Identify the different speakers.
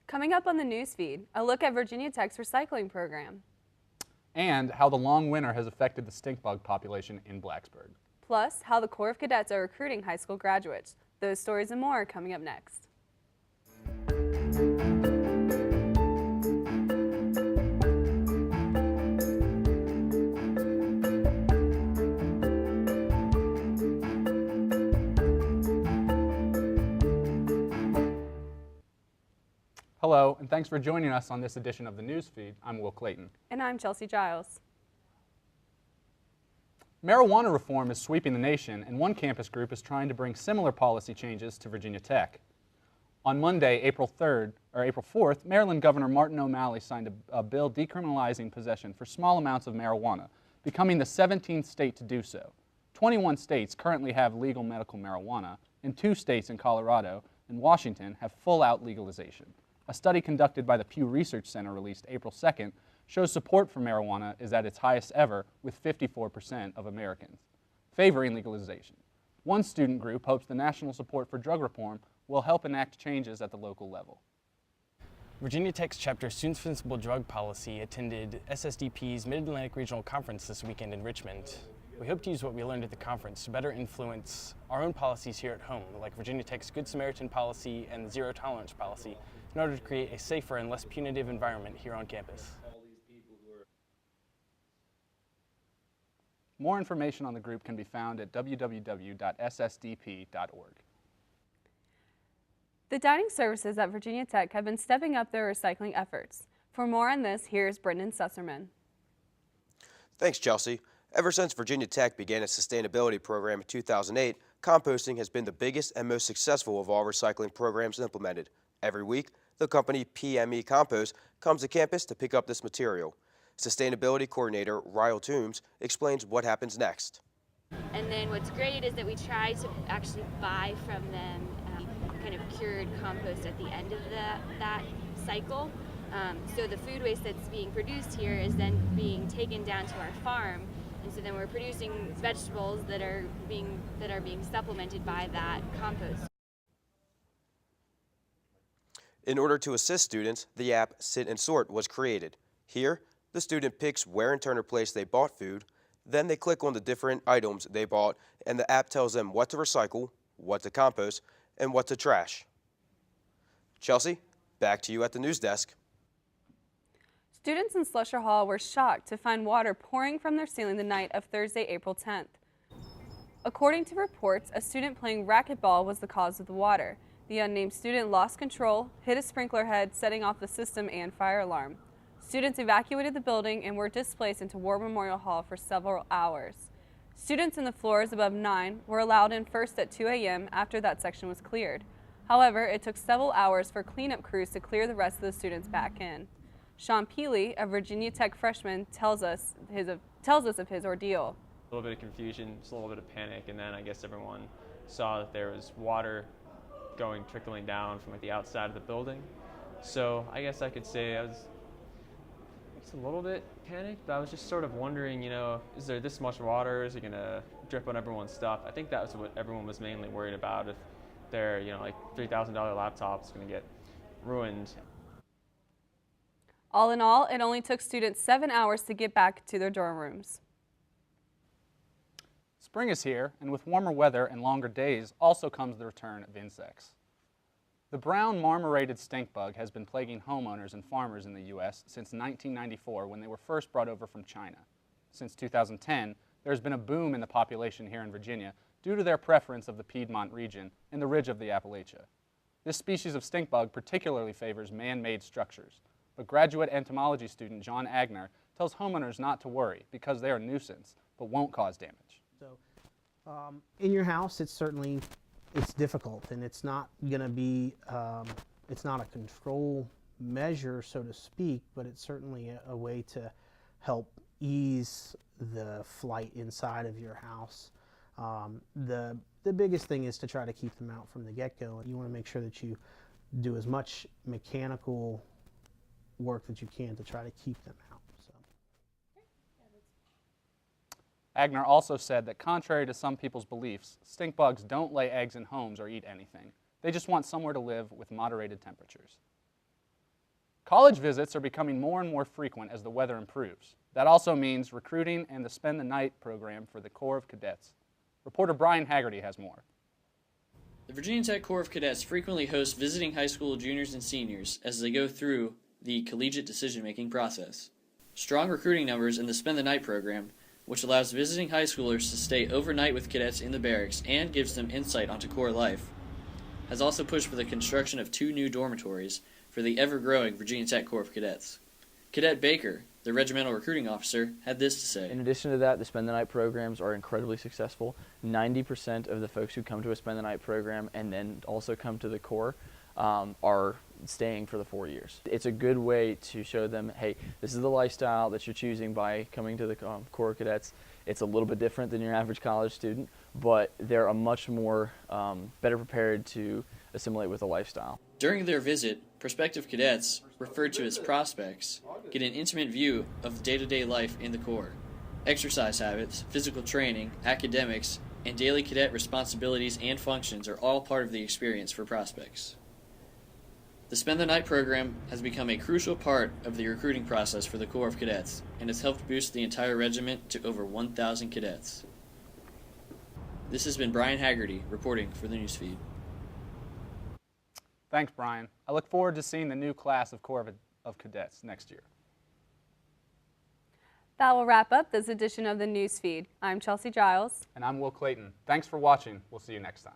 Speaker 1: Coming up on the newsfeed, a look at Virginia Tech's recycling program.
Speaker 2: And how the long winter has affected the stink bug population in Blacksburg.
Speaker 1: Plus, how the Corps of Cadets are recruiting high school graduates. Those stories and more are coming up next.
Speaker 2: Hello, and thanks for joining us on this edition of the newsfeed. I'm Will Clayton.
Speaker 1: And I'm Chelsea Giles.
Speaker 2: Marijuana reform is sweeping the nation, and one campus group is trying to bring similar policy changes to Virginia Tech. On Monday, April 4th, Maryland Governor Martin O'Malley signed a bill decriminalizing possession for small amounts of marijuana, becoming the 17th state to do so. 21 states currently have legal medical marijuana, and 2 states in Colorado and Washington have full-out legalization. A study conducted by the Pew Research Center released April 2nd shows support for marijuana is at its highest ever, with 54% of Americans favoring legalization. One student group hopes the national support for drug reform will help enact changes at the local level.
Speaker 3: Virginia Tech's chapter Students for Sensible Drug Policy attended SSDP's Mid-Atlantic Regional Conference this weekend in Richmond. We hope to use what we learned at the conference to better influence our own policies here at home, like Virginia Tech's Good Samaritan policy and the Zero Tolerance policy, in order to create a safer and less punitive environment here on campus.
Speaker 2: More information on the group can be found at www.ssdp.org.
Speaker 1: The dining services at Virginia Tech have been stepping up their recycling efforts. For more on this, here's Brendan Susserman.
Speaker 4: Thanks, Chelsea. Ever since Virginia Tech began its sustainability program in 2008, composting has been the biggest and most successful of all recycling programs implemented. Every week, the company PME Compost comes to campus to pick up this material. Sustainability Coordinator Ryle Toombs explains what happens next.
Speaker 5: And then what's great is that we try to actually buy from them kind of cured compost at the end of that cycle. So the food waste that's being produced here is then being taken down to our farm, and so then we're producing vegetables that are being supplemented by that compost.
Speaker 4: In order to assist students, the app Sit and Sort was created. Here, the student picks where in Turner Place they bought food, then they click on the different items they bought, and the app tells them what to recycle, what to compost, and what to trash. Chelsea, back to you at the news desk.
Speaker 1: Students in Slusher Hall were shocked to find water pouring from their ceiling the night of Thursday, April 10th. According to reports, a student playing racquetball was the cause of the water. The unnamed student lost control, hit a sprinkler head, setting off the system and fire alarm. Students evacuated the building and were displaced into War Memorial Hall for several hours. Students in the floors above 9 were allowed in first at 2 a.m. after that section was cleared. However, it took several hours for cleanup crews to clear the rest of the students back in. Sean Peely, a Virginia Tech freshman, tells us of his ordeal.
Speaker 6: A little bit of confusion, just a little bit of panic, and then I guess everyone saw that there was water trickling down from the outside of the building. So I guess I could say I was just a little bit panicked, but I was just sort of wondering, is there this much water? Is it gonna drip on everyone's stuff? I think that was what everyone was mainly worried about, if their, $3,000 laptop's gonna get ruined.
Speaker 1: All in all, it only took students 7 hours to get back to their dorm rooms.
Speaker 2: Spring is here, and with warmer weather and longer days also comes the return of insects. The brown marmorated stink bug has been plaguing homeowners and farmers in the U.S. since 1994, when they were first brought over from China. Since 2010, there has been a boom in the population here in Virginia due to their preference of the Piedmont region and the ridge of the Appalachia. This species of stink bug particularly favors man-made structures, but graduate entomology student John Agner tells homeowners not to worry because they are a nuisance but won't cause damage.
Speaker 7: So in your house, it's difficult, and it's not going to be, it's not a control measure, so to speak, but it's certainly a way to help ease the flight inside of your house. The biggest thing is to try to keep them out from the get-go. You want to make sure that you do as much mechanical work that you can to try to keep them out.
Speaker 2: Agner also said that contrary to some people's beliefs, stink bugs don't lay eggs in homes or eat anything. They just want somewhere to live with moderated temperatures. College visits are becoming more and more frequent as the weather improves. That also means recruiting and the Spend the Night program for the Corps of Cadets. Reporter Brian Haggerty has more.
Speaker 8: The Virginia Tech Corps of Cadets frequently hosts visiting high school juniors and seniors as they go through the collegiate decision-making process. Strong recruiting numbers in the Spend the Night program, which allows visiting high schoolers to stay overnight with cadets in the barracks and gives them insight onto Corps life, has also pushed for the construction of 2 new dormitories for the ever-growing Virginia Tech Corps of Cadets. Cadet Baker, the regimental recruiting officer, had this to say.
Speaker 9: In addition to that, the Spend the Night programs are incredibly successful. 90% of the folks who come to a Spend the Night program and then also come to the Corps are staying for the 4 years. It's a good way to show them, hey, this is the lifestyle that you're choosing by coming to the Corps of Cadets. It's a little bit different than your average college student, but they're a much more better prepared to assimilate with the lifestyle.
Speaker 8: During their visit, prospective cadets, referred to as prospects, get an intimate view of day-to-day life in the Corps. Exercise habits, physical training, academics, and daily cadet responsibilities and functions are all part of the experience for prospects. The Spend the Night program has become a crucial part of the recruiting process for the Corps of Cadets and has helped boost the entire regiment to over 1,000 cadets. This has been Brian Haggerty reporting for the Newsfeed.
Speaker 2: Thanks, Brian. I look forward to seeing the new class of Corps of Cadets next year.
Speaker 1: That will wrap up this edition of the Newsfeed. I'm Chelsea Giles.
Speaker 2: And I'm Will Clayton. Thanks for watching. We'll see you next time.